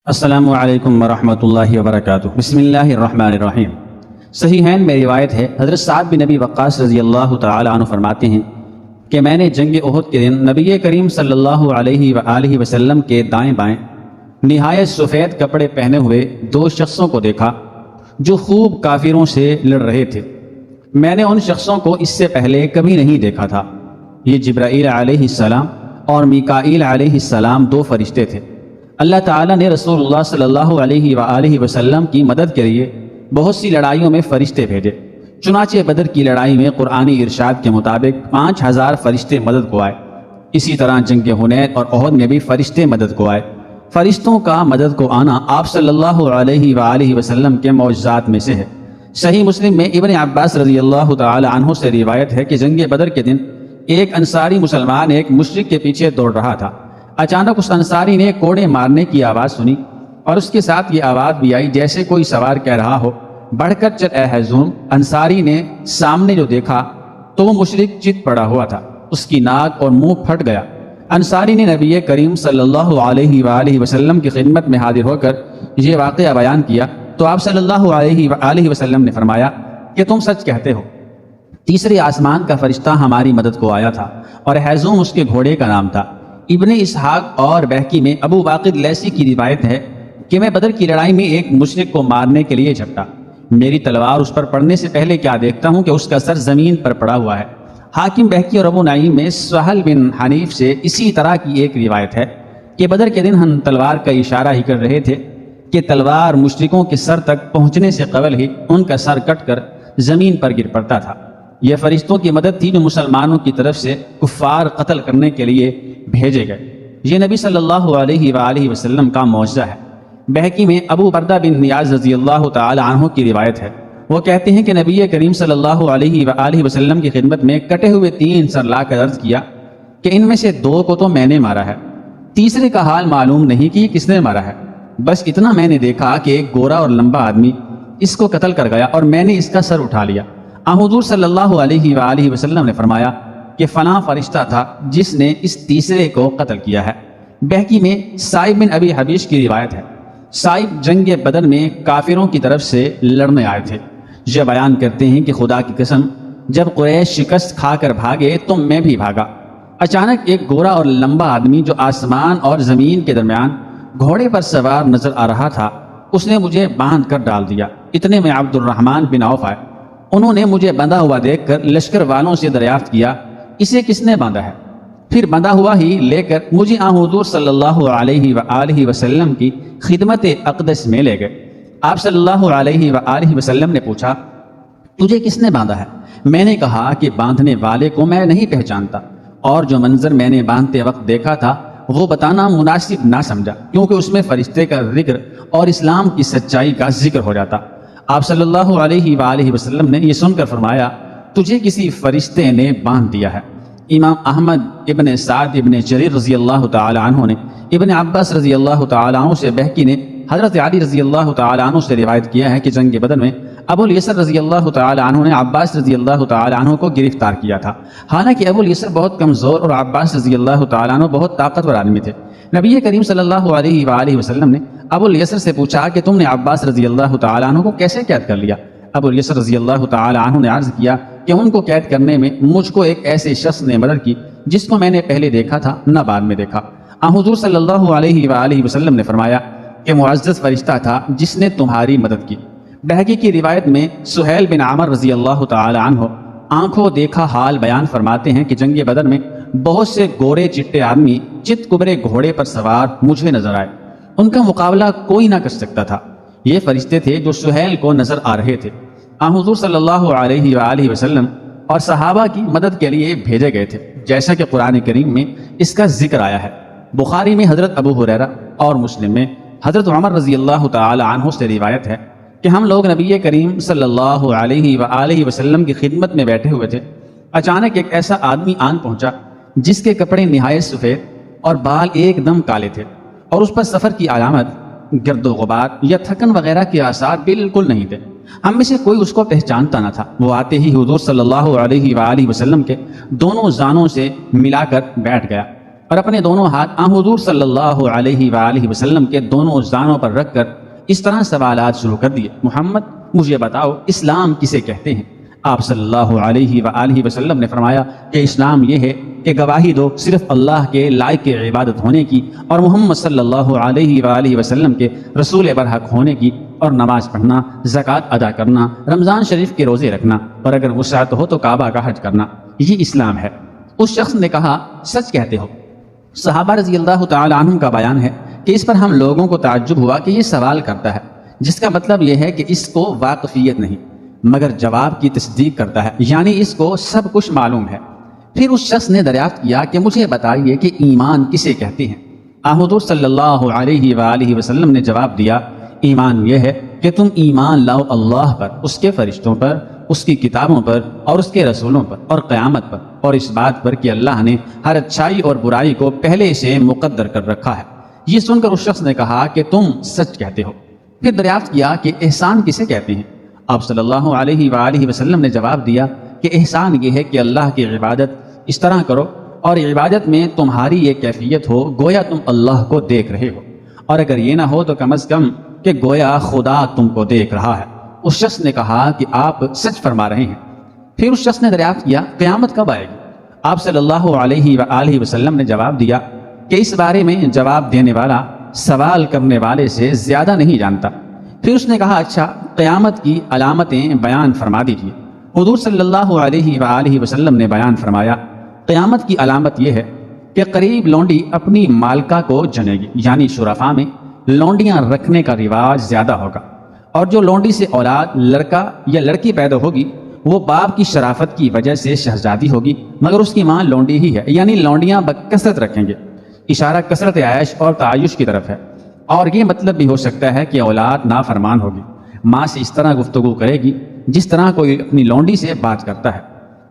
السلام علیکم ورحمۃ اللہ وبرکاتہ۔ بسم اللہ الرحمن الرحیم۔ صحیحین میں روایت ہے، حضرت سعد بن ابی وقاص رضی اللہ تعالی عنہ فرماتے ہیں کہ میں نے جنگ احد کے دن نبی کریم صلی اللہ علیہ وآلہ وسلم کے دائیں بائیں نہایت سفید کپڑے پہنے ہوئے دو شخصوں کو دیکھا جو خوب کافروں سے لڑ رہے تھے۔ میں نے ان شخصوں کو اس سے پہلے کبھی نہیں دیکھا تھا۔ یہ جبرائیل علیہ السلام اور میکائیل علیہ السلام دو فرشتے تھے۔ اللہ تعالیٰ نے رسول اللہ صلی اللہ علیہ وآلہ وسلم کی مدد کے لیے بہت سی لڑائیوں میں فرشتے بھیجے۔ چنانچہ بدر کی لڑائی میں قرآنی ارشاد کے مطابق 5000 فرشتے مدد کو آئے۔ اسی طرح جنگ حنین اور احد میں بھی فرشتے مدد کو آئے۔ فرشتوں کا مدد کو آنا آپ صلی اللہ علیہ وآلہ وسلم کے معجزات میں سے ہے۔ صحیح مسلم میں ابن عباس رضی اللہ تعالی عنہ سے روایت ہے کہ جنگ بدر کے دن ایک انصاری مسلمان ایک مشرک کے پیچھے دوڑ رہا تھا۔ اچانک اس انصاری نے کوڑے مارنے کی آواز سنی اور اس کے ساتھ یہ آواز بھی آئی جیسے کوئی سوار کہہ رہا ہو، بڑھ کر چل اے حضوم۔ انصاری نے سامنے جو دیکھا تو وہ مشرک چت پڑا ہوا تھا، اس کی ناک اور منہ پھٹ گیا۔ انصاری نے نبی کریم صلی اللہ علیہ وآلہ وسلم کی خدمت میں حاضر ہو کر یہ واقعہ بیان کیا تو آپ صلی اللہ علیہ وآلہ وسلم نے فرمایا کہ تم سچ کہتے ہو، تیسرے آسمان کا فرشتہ ہماری مدد کو آیا تھا اور حضوم اس کے گھوڑے کا نام تھا۔ ابن اسحاق اور بہقی میں ابو واقد لیثی کی روایت ہے کہ میں بدر کی لڑائی میں ایک مشرک کو مارنے کے لیے جھپٹا۔ میری تلوار اس پر پڑنے سے پہلے کیا دیکھتا ہوں کہ اس کا سر زمین پر پڑا ہوا ہے۔ حاکم بہقی اور ابو نعیم میں سہل بن حنیف سے اسی طرح کی ایک روایت ہے کہ بدر کے دن ہم تلوار کا اشارہ ہی کر رہے تھے کہ تلوار مشرکوں کے سر تک پہنچنے سے قبل ہی ان کا سر کٹ کر زمین پر گر پڑتا تھا۔ یہ فرشتوں کی مدد تھی جو مسلمانوں کی طرف سے کفار قتل کرنے کے لیے بھیجے گئے۔ یہ نبی صلی اللہ علیہ وآلہ وسلم کا معجزہ ہے۔ بہقی میں ابو بردہ بن نیاز رضی اللہ تعالی عنہ کی روایت ہے، وہ کہتے ہیں کہ نبی کریم صلی اللہ علیہ وآلہ وسلم کی خدمت میں کٹے ہوئے 3 سر لا کر عرض کیا کہ ان میں سے 2 کو تو میں نے مارا ہے، تیسرے کا حال معلوم نہیں کہ یہ کس نے مارا ہے، بس اتنا میں نے دیکھا کہ ایک گورا اور لمبا آدمی اس کو قتل کر گیا اور میں نے اس کا سر اٹھا لیا۔ حضور صلی اللہ علیہ وآلہ وسلم نے فرمایا کہ فلاں فرشتہ تھا جس نے اس تیسرے کو قتل کیا ہے۔ بہقی میں سائب بن ابی حبیش کی روایت ہے، سائب جنگ بدر میں کافروں کی طرف سے لڑنے آئے تھے۔ یہ بیان کرتے ہیں کہ خدا کی قسم جب قریش شکست کھا کر بھاگے تو میں بھی بھاگا۔ اچانک ایک گورا اور لمبا آدمی جو آسمان اور زمین کے درمیان گھوڑے پر سوار نظر آ رہا تھا، اس نے مجھے باندھ کر ڈال دیا۔ اتنے میں عبد الرحمن بن عوف آئے، انہوں نے مجھے بندھا ہوا دیکھ کر لشکر والوں سے دریافت کیا اسے کس نے باندھا ہے، پھر بندھا ہوا ہی لے کر مجھے حضور صلی اللہ علیہ وآلہ وسلم کی خدمت اقدس میں لے گئے۔ آپ صلی اللہ علیہ وآلہ وسلم نے پوچھا تجھے کس نے باندھا ہے؟ میں نے کہا کہ باندھنے والے کو میں نہیں پہچانتا، اور جو منظر میں نے باندھتے وقت دیکھا تھا وہ بتانا مناسب نہ سمجھا کیونکہ اس میں فرشتے کا ذکر اور اسلام کی سچائی کا ذکر ہو جاتا۔ آپ صلی اللہ علیہ وآلہ وسلم نے یہ سن کر فرمایا تجھے کسی فرشتے نے باندھ دیا ہے۔ امام احمد ابن سعد ابن جریر رضی اللہ تعالی عنہ نے ابن عباس رضی اللہ تعالی عنہ سے، بہقی نے حضرت علی رضی اللہ تعالی عنہ سے روایت کیا ہے کہ جنگ بدر میں ابو الیسر رضی اللہ تعالی عنہ نے عباس رضی اللہ تعالی عنہ کو گرفتار کیا تھا۔ حالانکہ ابو الیسر بہت کمزور اور عباس رضی اللہ تعالی عنہ بہت طاقتور آدمی تھے۔ نبی کریم صلی اللہ علیہ وآلہ وسلم نے ابو الیسر سے پوچھا کہ تم نے عباس رضی اللہ تعالی عنہ کو کیسے قید کر لیا؟ ابو الیسر رضی اللہ تعالی عنہ نے عرض کیا کہ ان کو قید کرنے میں مجھ کو ایک ایسے شخص نے مدد کی جس کو میں نے پہلے دیکھا تھا نہ بعد میں دیکھا۔ حضور صلی اللہ علیہ وآلہ وسلم نے فرمایا کہ معزز فرشتہ تھا جس نے تمہاری مدد کی۔ بہقی کی روایت میں سہیل بن عمر رضی اللہ تعالی عنہ آنکھوں دیکھا حال بیان فرماتے ہیں کہ جنگ بدر میں بہت سے گورے چٹے آدمی چت کبرے گھوڑے پر سوار مجھے نظر آئے، ان کا مقابلہ کوئی نہ کر سکتا تھا۔ یہ فرشتے تھے جو سہیل کو نظر آ رہے تھے۔ حضور صلی اللہ علیہ وآلہ وسلم اور صحابہ کی مدد کے لیے بھیجے گئے تھے، جیسا کہ قرآن کریم میں اس کا ذکر آیا ہے۔ بخاری میں حضرت ابو ہریرہ اور مسلم میں حضرت عمر رضی اللہ تعالی عنہ سے روایت ہے کہ ہم لوگ نبی کریم صلی اللہ علیہ وآلہ وسلم کی خدمت میں بیٹھے ہوئے تھے۔ اچانک ایک ایسا آدمی آن پہنچا جس کے کپڑے نہایت سفید اور بال ایک دم کالے تھے، اور اس پر سفر کی علامت، گرد و غبار یا تھکن وغیرہ کے آثار بالکل نہیں تھے۔ ہم میں سے کوئی اس کو پہچانتا نہ تھا۔ وہ آتے ہی حضور صلی اللہ علیہ وآلہ وسلم کے دونوں زانوں سے ملا کر بیٹھ گیا۔ اور اپنے دونوں ہاتھ حضور صلی اللہ علیہ وآلہ وسلم کے دونوں زانوں پر رکھ کر اس طرح سوالات شروع کر دیے، محمد مجھے بتاؤ اسلام کسے کہتے ہیں؟ آپ صلی اللہ علیہ وآلہ وسلم نے فرمایا کہ اسلام یہ ہے کہ گواہی دو صرف اللہ کے لائق عبادت ہونے کی اور محمد صلی اللہ علیہ وآلہ وسلم کے رسول برحق ہونے کی، اور نماز پڑھنا، زکوٰۃ ادا کرنا، رمضان شریف کے روزے رکھنا، اور اگر وسعت ہو تو کعبہ کا حج کرنا، یہ اسلام ہے۔ اس شخص نے کہا سچ کہتے ہو۔ صحابہ رضی اللہ تعالی عنہم کا بیان ہے کہ اس پر ہم لوگوں کو تعجب ہوا کہ یہ سوال کرتا ہے، جس کا مطلب یہ ہے کہ اس کو واقفیت نہیں مگر جواب کی تصدیق کرتا ہے، یعنی اس کو سب کچھ معلوم ہے۔ پھر اس شخص نے دریافت کیا کہ مجھے بتائیے کہ ایمان کسے کہتے ہیں؟ حضور صلی اللہ علیہ وآلہ وسلم نے جواب دیا، ایمان یہ ہے کہ تم ایمان لاؤ اللہ پر، اس کے فرشتوں پر، اس کی کتابوں پر اور اس کے رسولوں پر اور قیامت پر، اور اس بات پر کہ اللہ نے ہر اچھائی اور برائی کو پہلے سے مقدر کر رکھا ہے۔ یہ سن کر اس شخص نے کہا کہ تم سچ کہتے ہو۔ پھر دریافت کیا کہ احسان کسے کہتے ہیں؟ آپ صلی اللہ علیہ وآلہ وسلم نے جواب دیا کہ احسان یہ ہے کہ اللہ کی عبادت اس طرح کرو اور عبادت میں تمہاری یہ کیفیت ہو گویا تم اللہ کو دیکھ رہے ہو، اور اگر یہ نہ ہو تو کم از کم کہ گویا خدا تم کو دیکھ رہا ہے۔ اس شخص نے کہا کہ آپ سچ فرما رہے ہیں۔ پھر اس شخص نے دریافت کیا قیامت کب آئے گی؟ آپ صلی اللہ علیہ وآلہ وسلم نے جواب دیا کہ اس بارے میں جواب دینے والا سوال کرنے والے سے زیادہ نہیں جانتا۔ پھر اس نے کہا اچھا قیامت کی علامتیں بیان فرما دیجیے۔ حضور صلی اللہ علیہ وآلہ وسلم نے بیان فرمایا قیامت کی علامت یہ ہے کہ قریب لونڈی اپنی مالکہ کو جنے گی، یعنی شرفاء میں لونڈیاں رکھنے کا رواج زیادہ ہوگا، اور جو لونڈی سے اولاد لڑکا یا لڑکی پیدا ہوگی وہ باپ کی شرافت کی وجہ سے شہزادی ہوگی، مگر اس کی ماں لونڈی ہی ہے، یعنی لونڈیاں بکثرت رکھیں گے۔ اشارہ کثرت عیش اور تعیش کی طرف ہے، اور یہ مطلب بھی ہو سکتا ہے کہ اولاد نافرمان ہوگی، ماں سے اس طرح گفتگو کرے گی جس طرح کوئی اپنی لونڈی سے بات کرتا ہے۔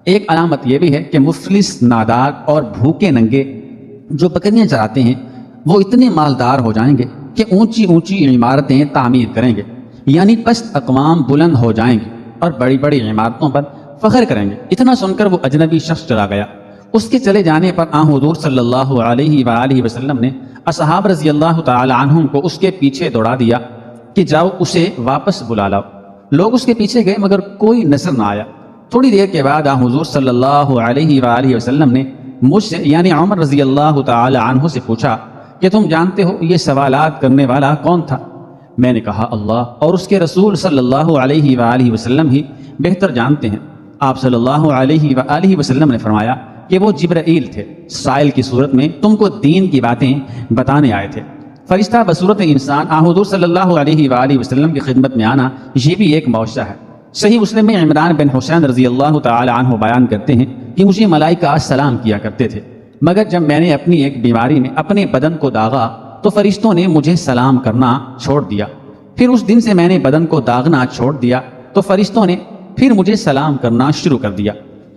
ایک علامت یہ بھی ہے کہ مفلس، نادار اور بھوکے ننگے جو بکریاں چراتے ہیں وہ اتنے مالدار ہو جائیں گے کہ اونچی اونچی عمارتیں تعمیر کریں گے، یعنی پست اقوام بلند ہو جائیں گے اور بڑی بڑی عمارتوں پر فخر کریں گے۔ اتنا سن کر وہ اجنبی شخص چلا گیا۔ اس کے چلے جانے پر حضور صلی اللہ علیہ وآلہ وسلم نے اصحاب رضی اللہ تعالی عنہم کو اس کے پیچھے دوڑا دیا کہ جاؤ اسے واپس بلا لاؤ۔ لوگ اس کے پیچھے گئے مگر کوئی نظر نہ آیا۔ تھوڑی دیر کے بعد حضور صلی اللہ علیہ وآلہ وسلم نے مجھ سے یعنی عمر رضی اللہ تعالی عنہ سے پوچھا کہ تم جانتے ہو یہ سوالات کرنے والا کون تھا؟ میں نے کہا اللہ اور اس کے رسول صلی اللہ علیہ وآلہ وسلم ہی بہتر جانتے ہیں۔ آپ صلی اللہ علیہ وآلہ وسلم نے فرمایا کہ وہ جبرائیل تھے، سائل کی صورت میں تم کو دین کی باتیں بتانے آئے تھے۔ فرشتہ بصورت انسان حضور صلی اللہ علیہ وآلہ وسلم کی خدمت میں آنا یہ بھی ایک معجزہ ہے۔ صحیح مسلم میں عمران بن حسین رضی اللہ تعالی عنہ بیان کرتے ہیں کہ مجھے ملائکہ سلام کیا کرتے تھے، مگر جب میں نے اپنی ایک بیماری میں اپنے بدن کو داغا تو فرشتوں نے مجھے سلام کرنا چھوڑ دیا۔ پھر اس دن سے میں نے بدن کو داغنا چھوڑ دیا تو فرشتوں نے پھر مجھے سلام کرنا شروع کر دیا۔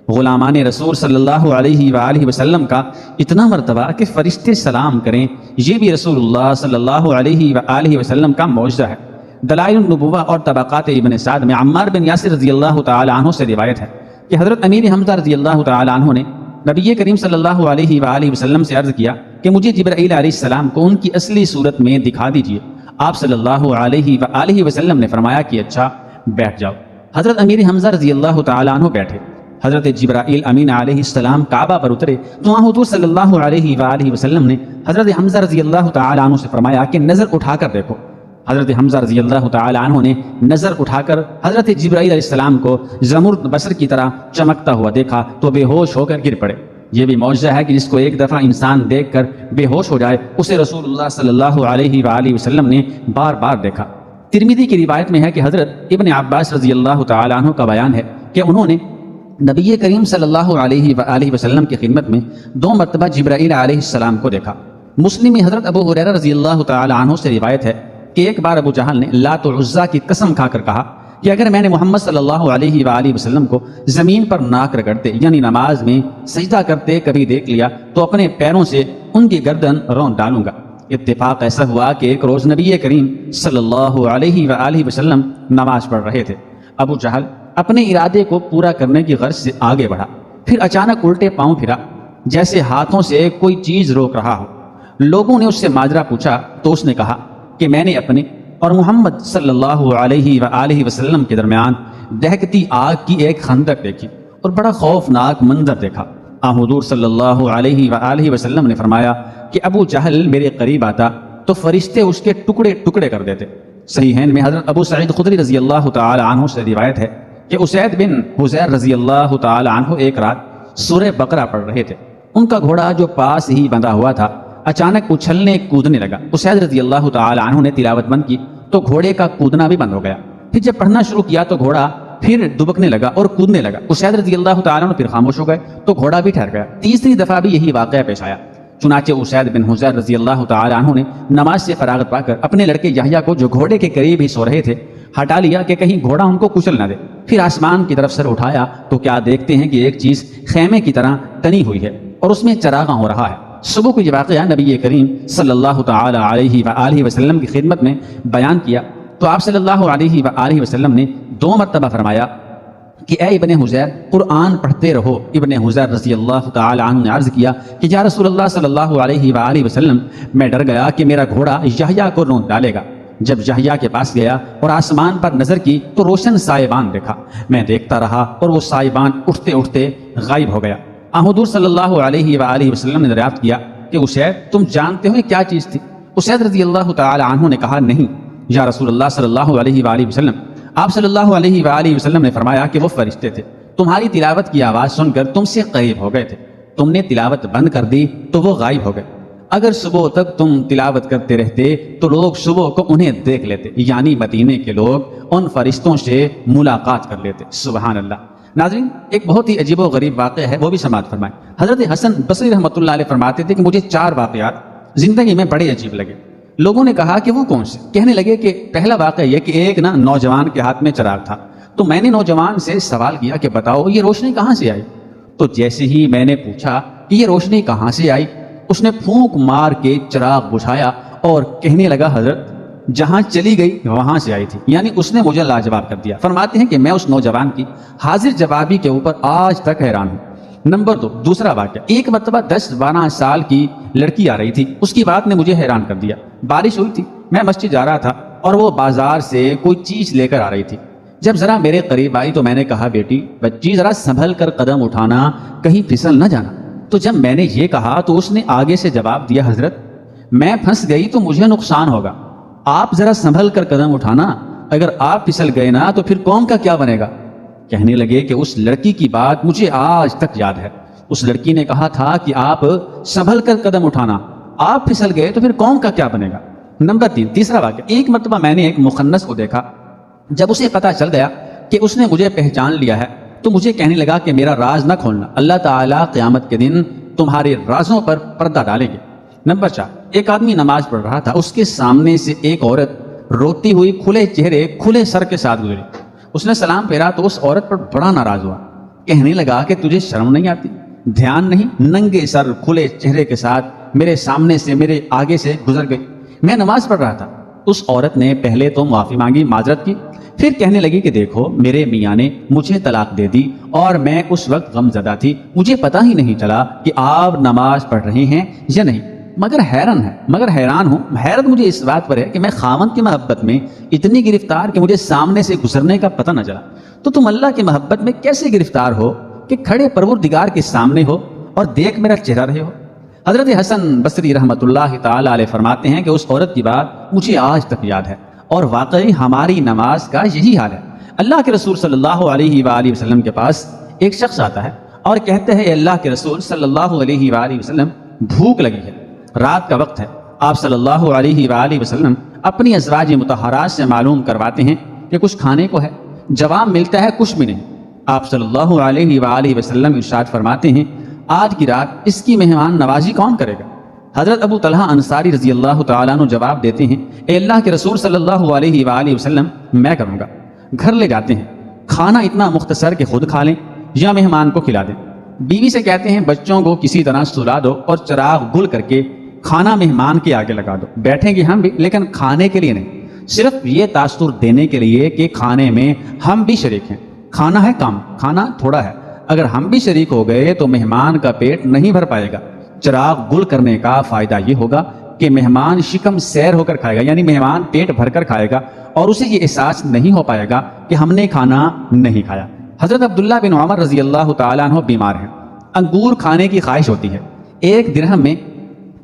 غلامان رسول صلی اللہ علیہ وآلہ وسلم کا اتنا مرتبہ کہ فرشتے سلام کریں، یہ بھی رسول اللہ صلی اللہ علیہ وآلہ وسلم کا معجزہ ہے۔ دلائل النبوہ اور طبقات ابن سعد میں عمار بن یاسر رضی اللہ تعالی عنہ سے روایت ہے کہ حضرت امیر حمزہ رضی اللہ تعالی عنہ نے نبی کریم صلی اللہ علیہ وآلہ وسلم سے عرض کیا کہ مجھے جبرائیل علیہ السلام کو ان کی اصلی صورت میں دکھا دیجیے۔ آپ صلی اللہ علیہ وآلہ وسلم نے فرمایا کہ اچھا بیٹھ جاؤ۔ حضرت امیر حمزہ رضی اللہ تعالی عنہ بیٹھے۔ حضرت جبرائیل امین علیہ السلام کعبہ پر اترے تو حضور صلی اللہ علیہ وآلہ وسلم نے حضرت حمزہ رضی اللہ تعالی عنہ سے فرمایا کہ نظر اٹھا کر دیکھو۔ حضرت حمزہ رضی اللہ تعالی عنہ نے نظر اٹھا کر حضرت جبرائیل علیہ السلام کو زمرد بصر کی طرح چمکتا ہوا دیکھا تو بے ہوش ہو کر گر پڑے۔ یہ بھی معجزہ ہے کہ جس کو ایک دفعہ انسان دیکھ کر بے ہوش ہو جائے اسے رسول اللہ صلی اللہ علیہ وآلہ وسلم نے بار بار دیکھا۔ ترمذی کی روایت میں ہے کہ حضرت ابن عباس رضی اللہ تعالی عنہ کا بیان ہے کہ انہوں نے نبی کریم صلی اللہ علیہ وآلہ وسلم کی خدمت میں 2 مرتبہ جبرائیل علیہ السلام کو دیکھا۔ مسلم میں حضرت ابو ہریرہ رضی اللہ تعالی عنہ سے روایت ہے کہ ایک بار ابو جہل نے لات و عزا کی قسم کھا کر کہا کہ اگر میں نے محمد صلی اللہ علیہ وآلہ وسلم کو زمین پر ناک رگڑتے یعنی نماز میں سجدہ کرتے کبھی دیکھ لیا تو اپنے پیروں سے ان کی گردن رون ڈالوں گا۔ اتفاق ایسا ہوا کہ ایک روز نبی کریم صلی اللہ علیہ وآلہ وسلم نماز پڑھ رہے تھے۔ ابو جہل اپنے ارادے کو پورا کرنے کی غرض سے آگے بڑھا، پھر اچانک الٹے پاؤں پھرا جیسے ہاتھوں سے کوئی چیز روک رہا ہو۔ لوگوں نے اس سے ماجرا پوچھا تو اس نے کہا کہ میں نے اپنے اور محمد صلی اللہ علیہ وآلہ وسلم کے درمیان دہکتی آگ کی ایک خندق دیکھی اور بڑا خوفناک منظر دیکھا۔ حضور صلی اللہ علیہ وآلہ وسلم نے فرمایا کہ ابو جہل میرے قریب آتا تو فرشتے اس کے ٹکڑے ٹکڑے کر دیتے۔ صحیحین میں حضرت ابو سعید خدری رضی اللہ تعالی عنہ سے روایت ہے کہ اسید بن حذیر رضی اللہ تعالی عنہ ایک رات سورہ بقرہ پڑھ رہے تھے۔ ان کا گھوڑا جو پاس ہی بندھا ہوا تھا اچانک اچھلنے کودنے لگا۔ اسید رضی اللہ تعالی عنہ نے تلاوت بند کی تو گھوڑے کا کودنا بھی بند ہو گیا۔ پھر جب پڑھنا شروع کیا تو گھوڑا پھر دبکنے لگا اور کودنے لگا۔ اسید رضی اللہ تعالی عنہ پھر خاموش ہو گئے تو گھوڑا بھی ٹھہر گیا۔ تیسری دفعہ بھی یہی واقعہ پیش آیا۔ چنانچہ اسید بن حذیر رضی اللہ تعالی عنہ نے نماز سے فراغت پا کر اپنے لڑکے یحییٰ کو جو گھوڑے کے قریب ہی سو رہے تھے ہٹا لیا کہ کہیں گھوڑا ان کو کچل نہ دے۔ پھر آسمان کی طرف سر اٹھایا تو کیا دیکھتے ہیں کہ ایک چیز خیمے کی طرح تنی ہوئی ہے اور اس میں چراغاں ہو رہا ہے۔ صبح کو یہ واقعہ نبی کریم صلی اللہ تعالی علیہ وآلہ وسلم کی خدمت میں بیان کیا تو آپ صلی اللہ علیہ وآلہ وسلم نے 2 مرتبہ فرمایا کہ اے ابن حذیر قرآن پڑھتے رہو۔ ابن حذیر رضی اللہ تعالی عنہ نے عرض کیا کہ یا رسول اللہ صلی اللہ علیہ وآلہ وسلم میں ڈر گیا کہ میرا گھوڑا یحییٰ کو رون ڈالے گا۔ جب یحییٰ کے پاس گیا اور آسمان پر نظر کی تو روشن سائبان دیکھا۔ میں دیکھتا رہا اور وہ سائبان اٹھتے اٹھتے غائب ہو گیا۔ حضور صلی اللہ علیہ وآلہ وسلم نے دریافت کیا کہ اسید تم جانتے ہو یہ کیا چیز تھی؟ اسید رضی اللہ تعالی عنہ نے کہا نہیں یا رسول اللہ صلی اللہ علیہ وآلہ وسلم۔ آپ صلی اللہ علیہ وآلہ وسلم نے فرمایا کہ وہ فرشتے تھے، تمہاری تلاوت کی آواز سن کر تم سے قریب ہو گئے تھے، تم نے تلاوت بند کر دی تو وہ غائب ہو گئے۔ اگر صبح تک تم تلاوت کرتے رہتے تو لوگ صبح کو انہیں دیکھ لیتے، یعنی مدینے کے لوگ ان فرشتوں سے ملاقات کر لیتے۔ سبحان اللہ۔ ناظرین، ایک بہت ہی عجیب و غریب واقعہ ہے، وہ بھی سماعت فرمائیں۔ حضرت حسن بصری رحمۃ اللہ علیہ فرماتے تھے کہ مجھے 4 واقعات زندگی میں بڑے عجیب لگے۔ لوگوں نے کہا کہ وہ کون سے؟ کہنے لگے کہ پہلا واقعہ یہ کہ ایک نوجوان کے ہاتھ میں چراغ تھا تو میں نے نوجوان سے سوال کیا کہ بتاؤ یہ روشنی کہاں سے آئی؟ تو جیسے ہی میں نے پوچھا کہ یہ روشنی کہاں سے آئی، اس نے پھونک مار کے چراغ بجھایا اور کہنے لگا حضرت جہاں چلی گئی وہاں سے آئی تھی، یعنی اس نے مجھے لاجواب کر دیا۔ فرماتے ہیں کہ میں اس نوجوان کی حاضر جوابی کے اوپر آج تک حیران ہوں۔ نمبر 2، دوسرا واقعہ، ایک مرتبہ 10-12 سال کی لڑکی آ رہی تھی، اس کی بات نے مجھے حیران کر دیا۔ بارش ہوئی تھی، میں مسجد جا رہا تھا اور وہ بازار سے کوئی چیز لے کر آ رہی تھی۔ جب ذرا میرے قریب آئی تو میں نے کہا بیٹی بچی ذرا سنبھل کر قدم اٹھانا، کہیں پھسل نہ جانا۔ تو جب میں نے یہ کہا تو اس نے آگے سے جواب دیا حضرت میں پھنس گئی تو مجھے نقصان ہوگا، آپ ذرا سنبھل کر قدم اٹھانا، اگر آپ پھسل گئے نا تو پھر قوم کا کیا بنے گا۔ کہنے لگے کہ اس لڑکی کی بات مجھے آج تک یاد ہے، اس لڑکی نے کہا تھا کہ آپ سنبھل کر قدم اٹھانا، آپ پھسل گئے تو پھر قوم کا کیا بنے گا۔ نمبر 3، تیسرا واقعہ، ایک مرتبہ میں نے ایک مخنث کو دیکھا، جب اسے پتہ چل گیا کہ اس نے مجھے پہچان لیا ہے تو مجھے کہنے لگا کہ میرا راز نہ کھولنا، اللہ تعالیٰ قیامت کے دن تمہارے رازوں پر پردہ ڈالیں گے۔ نمبر 4، ایک آدمی نماز پڑھ رہا تھا، اس کے سامنے سے ایک عورت روتی ہوئی کھلے چہرے کھلے سر کے ساتھ گزری، اس نے سلام پھیرا تو اس عورت پر بڑا ناراض ہوا، کہنے لگا کہ تجھے شرم نہیں آتی، دھیان نہیں، ننگے سر کھلے چہرے کے ساتھ میرے سامنے سے میرے آگے سے گزر گئی، میں نماز پڑھ رہا تھا۔ اس عورت نے پہلے تو معافی مانگی، معذرت کی، پھر کہنے لگی کہ دیکھو میرے میاں نے مجھے طلاق دے دی اور میں اس وقت غم زدہ تھی، مجھے پتہ ہی نہیں چلا کہ آپ نماز پڑھ رہے ہیں یا نہیں، مگر حیران ہوں، حیرت مجھے اس بات پر ہے کہ میں خاوند کی محبت میں اتنی گرفتار کہ مجھے سامنے سے گزرنے کا پتہ نہ چلا، تو تم اللہ کی محبت میں کیسے گرفتار ہو کہ کھڑے پروردگار کے سامنے ہو اور دیکھ میرا چہرہ رہے ہو۔ حضرت حسن بصری رحمۃ اللہ تعالی علیہ فرماتے ہیں کہ اس عورت کی بات مجھے آج تک یاد ہے اور واقعی ہماری نماز کا یہی حال ہے۔ اللہ کے رسول صلی اللہ علیہ وآلہ وسلم کے پاس ایک شخص آتا ہے اور کہتے ہیں اللہ کے رسول صلی اللہ علیہ وآلہ وسلم بھوک لگی ہے، رات کا وقت ہے۔ آپ صلی اللہ علیہ وآلہ وسلم اپنی ازواج مطہرات سے معلوم کرواتے ہیں کہ کچھ کھانے کو ہے، جواب ملتا ہے کچھ بھی نہیں۔ آپ صلی اللہ علیہ وآلہ وسلم ارشاد فرماتے ہیں آج کی رات اس کی مہمان نوازی کون کرے گا؟ حضرت ابو طلحہ انصاری رضی اللہ تعالیٰ عنہ جواب دیتے ہیں اے اللہ کے رسول صلی اللہ علیہ وآلہ وسلم میں کروں گا۔ گھر لے جاتے ہیں، کھانا اتنا مختصر کہ خود کھا لیں یا مہمان کو کھلا دیں۔ بیوی سے کہتے ہیں بچوں کو کسی طرح سلا دو اور چراغ گل کر کے کھانا مہمان کے آگے لگا دو، بیٹھیں گے ہم بھی لیکن کھانے کے لیے نہیں، صرف یہ تاثر دینے کے لیے کہ کھانے میں ہم بھی شریک ہیں۔ کھانا ہے کم، کھانا تھوڑا ہے، اگر ہم بھی شریک ہو گئے تو مہمان کا پیٹ نہیں بھر پائے گا۔ چراغ گل کرنے کا فائدہ یہ ہوگا کہ مہمان شکم سیر ہو کر کھائے گا، یعنی مہمان پیٹ بھر کر کھائے گا اور اسے یہ احساس نہیں ہو پائے گا کہ ہم نے کھانا نہیں کھایا۔ حضرت عبداللہ بن عمر رضی اللہ تعالیٰ عنہ بیمار ہیں، انگور کھانے کی خواہش ہوتی ہے۔ ایک درہم میں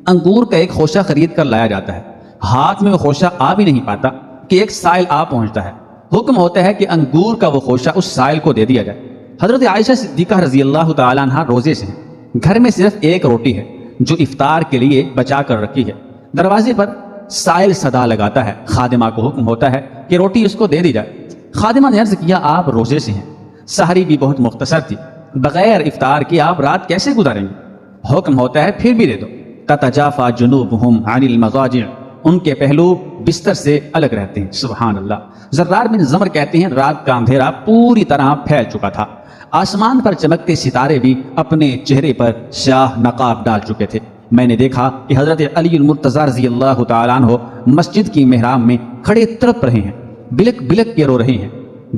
انگور کا ایک خوشہ خرید کر لایا جاتا ہے، ہاتھ میں وہ خوشہ آ بھی نہیں پاتا کہ ایک سائل آ پہنچتا ہے۔ حکم ہوتا ہے کہ انگور کا وہ خوشہ اس سائل کو دے دیا جائے۔ حضرت عائشہ صدیقہ رضی اللہ تعالیٰ عنہ روزے سے ہیں، گھر میں صرف ایک روٹی ہے جو افطار کے لیے بچا کر رکھی ہے۔ دروازے پر سائل صدا لگاتا ہے، خادمہ کو حکم ہوتا ہے کہ روٹی اس کو دے دی جائے۔ خادمہ نے عرض کیا آپ روزے سے ہیں، سحری بھی بہت مختصر تھی، بغیر افطار کی آپ رات کیسے گزاریں گے؟ حکم ہوتا ہے پھر بھی دے دو۔ تتجافا جنوبہم عن المضاجع، ان کے پہلو بستر سے الگ رہتے ہیں۔ سبحان اللہ۔ زرار بن زمر کہتے ہیں رات کا اندھیرا پوری طرح پھیل چکا تھا، آسمان پر چمکتے ستارے بھی اپنے چہرے پر سیاہ نقاب ڈال چکے تھے۔ میں نے دیکھا کہ حضرت علی المرتضی رضی اللہ تعالیٰ عنہ مسجد کی محراب میں کھڑے تڑپ رہے ہیں، بلک بلک کے رو رہے ہیں،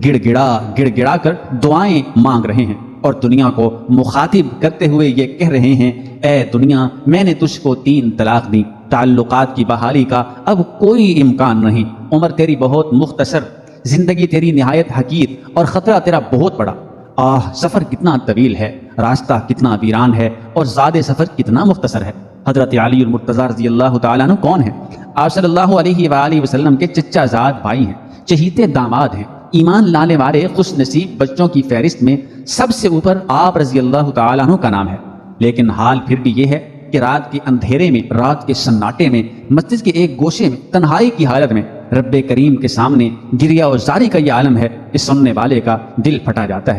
گڑ گڑا کر دعائیں مانگ رہے ہیں اور دنیا کو مخاطب کرتے ہوئے یہ کہہ رہے ہیں اے دنیا، میں نے تجھ کو 3 طلاق دی، تعلقات کی بحالی کا اب کوئی امکان نہیں، عمر تیری بہت مختصر، زندگی تیری نہایت حقیر اور خطرہ تیرا بہت بڑا۔ سفر کتنا طویل ہے، راستہ کتنا ویران ہے اور زاد سفر کتنا مختصر ہے۔ حضرت علی المرتضی رضی اللہ تعالیٰ عنہ کون ہیں؟ آپ صلی اللہ علیہ وآلہ وسلم کے چچا زاد بھائی ہیں، چہیتے داماد ہیں، ایمان لانے والے خوش نصیب بچوں کی فہرست میں سب سے اوپر آپ رضی اللہ تعالیٰ عنہ کا نام ہے۔ لیکن حال پھر بھی یہ ہے کہ رات کے اندھیرے میں، رات کے سناٹے میں، مسجد کے ایک گوشے میں، تنہائی کی حالت میں رب کریم کے سامنے گریہ و زاری کا یہ عالم ہے کہ سننے والے کا دل پھٹا جاتا ہے۔